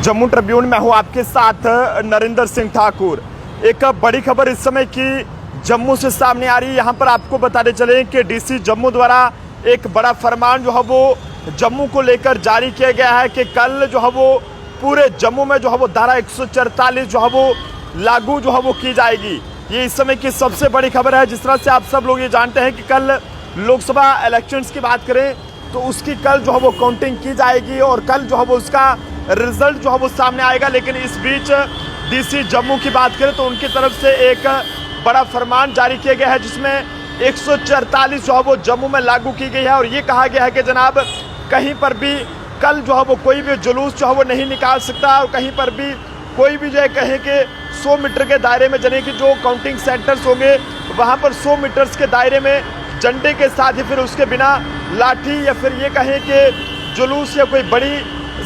Jammu Tribune में हूँ आपके साथ नरेंद्र सिंह ठाकुर। एक बड़ी खबर इस समय की जम्मू से सामने आ रही है। यहाँ पर आपको बताते चले कि डीसी जम्मू द्वारा एक बड़ा फरमान जो है वो जम्मू को लेकर जारी किया गया है कि कल जो है वो पूरे जम्मू में जो है वो धारा 144 जो है वो लागू जो है वो की जाएगी। ये इस समय की सबसे बड़ी खबर है। जिस तरह से आप सब लोग ये जानते हैं कि कल लोकसभा इलेक्शंस की बात करें तो उसकी कल जो है वो काउंटिंग की जाएगी और कल जो है वो उसका रिजल्ट जो है वो सामने आएगा। लेकिन इस बीच डीसी जम्मू की बात करें तो उनकी तरफ से एक बड़ा फरमान जारी किया गया है जिसमें 144 जो है वो जम्मू में लागू की गई है और ये कहा गया है कि जनाब कहीं पर भी कल जो है वो कोई भी जुलूस जो है वो नहीं निकाल सकता और कहीं पर भी कोई भी जो है कहे कि 100 मीटर के दायरे में जने की जो काउंटिंग सेंटर्स होंगे वहाँ पर 100 मीटर्स के दायरे में झंडे के साथ ही फिर उसके बिना लाठी या फिर ये कहें कि जुलूस या कोई बड़ी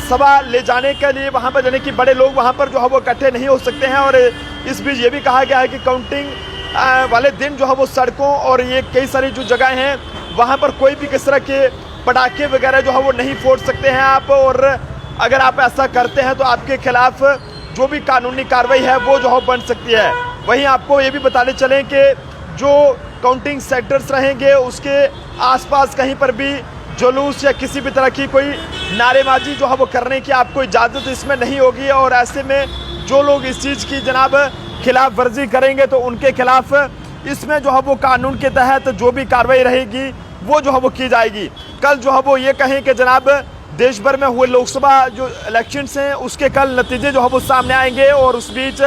सभा ले जाने के लिए वहाँ पर जाने कि बड़े लोग वहाँ पर जो है वो इकट्ठे नहीं हो सकते हैं। और इस बीच ये भी कहा गया है कि काउंटिंग वाले दिन जो है वो सड़कों और ये कई सारी जो जगह हैं वहाँ पर कोई भी किस तरह के पटाखे वगैरह जो है वो नहीं फोड़ सकते हैं आप। और अगर आप ऐसा करते हैं तो आपके खिलाफ जो भी कानूनी कार्रवाई है वो जो है बन सकती है। वहीं आपको ये भी बताने चलें कि जो काउंटिंग सेंटर्स रहेंगे उसके आसपास कहीं पर भी जुलूस या किसी भी तरह की कोई नारेबाजी जो है वो करने की आपको इजाज़त इसमें नहीं होगी। और ऐसे में जो लोग इस चीज़ की जनाब खिलाफ वर्जी करेंगे तो उनके खिलाफ इसमें जो है वो कानून के तहत जो भी कार्रवाई रहेगी वो जो है वो की जाएगी। कल जो है वो ये कहें कि जनाब देश भर में हुए लोकसभा जो इलेक्शंस हैं उसके कल नतीजे जो है वो सामने आएंगे। और उस बीच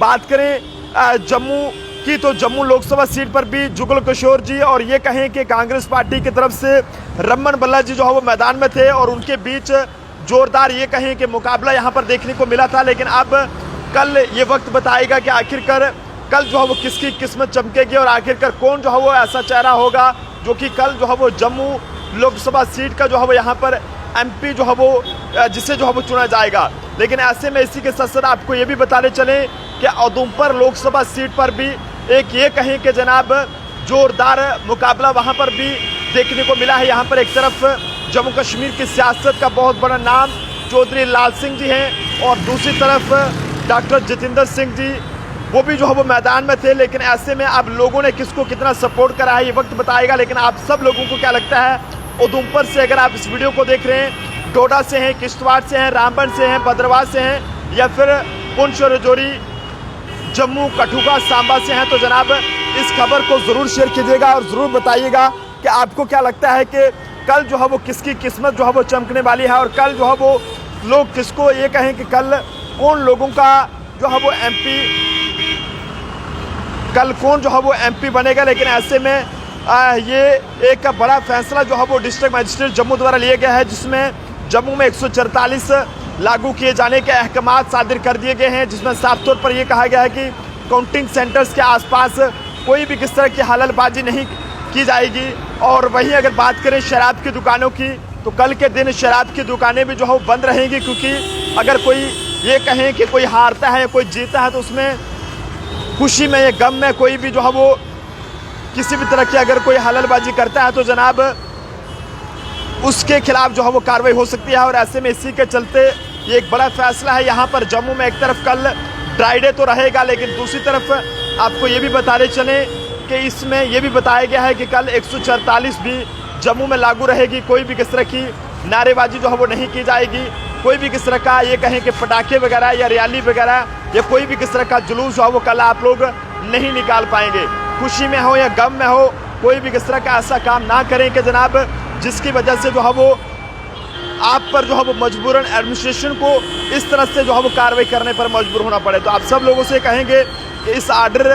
बात करें जम्मू की तो जम्मू लोकसभा सीट पर भी जुगल किशोर जी और ये कहें कि कांग्रेस पार्टी की तरफ से रमन बल्ला जी जो है वो मैदान में थे और उनके बीच जोरदार ये कहें कि मुकाबला यहाँ पर देखने को मिला था। लेकिन अब कल ये वक्त बताएगा कि आखिरकार कल जो है वो किसकी किस्मत चमकेगी और आखिरकार कौन जो है वो ऐसा चेहरा होगा जो कि कल जो है वो जम्मू लोकसभा सीट का जो है वो यहाँ पर MP जो है वो जिसे जो है वो चुना जाएगा। लेकिन ऐसे में इसी के साथ साथ आपको ये भी बताने चलें कि उधमपुर लोकसभा सीट पर भी एक ये कहें कि जनाब जोरदार मुकाबला वहाँ पर भी देखने को मिला है। यहाँ पर एक तरफ जम्मू कश्मीर की सियासत का बहुत बड़ा नाम चौधरी लाल सिंह जी हैं और दूसरी तरफ डॉक्टर जितेंद्र सिंह जी वो भी जो है वो मैदान में थे। लेकिन ऐसे में अब लोगों ने किसको कितना सपोर्ट करा है ये वक्त बताएगा। लेकिन आप सब लोगों को क्या लगता है उधमपुर से अगर आप इस वीडियो को देख रहे हैं, डोडा से हैं, किश्तवाड़ से हैं, रामबन से हैं, भद्रवाह से हैं या फिर पुंछ राजौरी जम्मू कठुआ सांबा से हैं तो जनाब इस खबर को ज़रूर शेयर कीजिएगा और ज़रूर बताइएगा कि आपको क्या लगता है कि कल जो है वो किसकी किस्मत जो है वो चमकने वाली है और कल जो है वो लोग किसको ये कहें कि कल कौन लोगों का जो है वो MP कल कौन जो है वो MP बनेगा। लेकिन ऐसे में ये एक बड़ा फैसला जो है वो डिस्ट्रिक्ट मजिस्ट्रेट जम्मू द्वारा लिया गया है जिसमें जम्मू में 144 लागू किए जाने के अहकामात सादिर कर दिए गए हैं। जिसमें साफ तौर पर यह कहा गया है कि काउंटिंग सेंटर्स के आसपास कोई भी किस तरह की हललबाजी नहीं की जाएगी। और वहीं अगर बात करें शराब की दुकानों की तो कल के दिन शराब की दुकानें भी जो है वो बंद रहेंगी क्योंकि अगर कोई ये कहें कि कोई हारता है या कोई जीता है तो उसमें खुशी में या गम में कोई भी जो है वो किसी भी तरह की अगर कोई हललबाजी करता है तो जनाब उसके खिलाफ जो है वो कार्रवाई हो सकती है। और ऐसे में इसी के चलते ये एक बड़ा फैसला है। यहाँ पर जम्मू में एक तरफ कल ड्राई डे तो रहेगा लेकिन दूसरी तरफ आपको ये भी बताने चलें कि इसमें ये भी बताया गया है कि कल 144 भी जम्मू में लागू रहेगी। कोई भी किस तरह की नारेबाजी जो है वो नहीं की जाएगी, कोई भी किस तरह का ये कहें कि पटाखे वगैरह या रैली वगैरह या कोई भी किस तरह का जुलूस जो है वो कल आप लोग नहीं निकाल पाएंगे। खुशी में हो या गम में हो कोई भी किस तरह का ऐसा काम ना करें कि जनाब जिसकी वजह से जो है वो आप पर जो है वो मजबूरन एडमिनिस्ट्रेशन को इस तरह से जो है वो कार्रवाई करने पर मजबूर होना पड़े। तो आप सब लोगों से कहेंगे कि इस आर्डर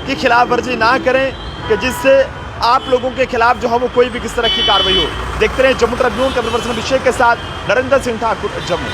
की खिलाफ वर्जी ना करें कि जिससे आप लोगों के खिलाफ जो है वो कोई भी किस तरह की कार्रवाई हो। देखते रहे जम्मू ट्रिब्यून के विषय के साथ नरेंद्र सिंह ठाकुर जम्मू।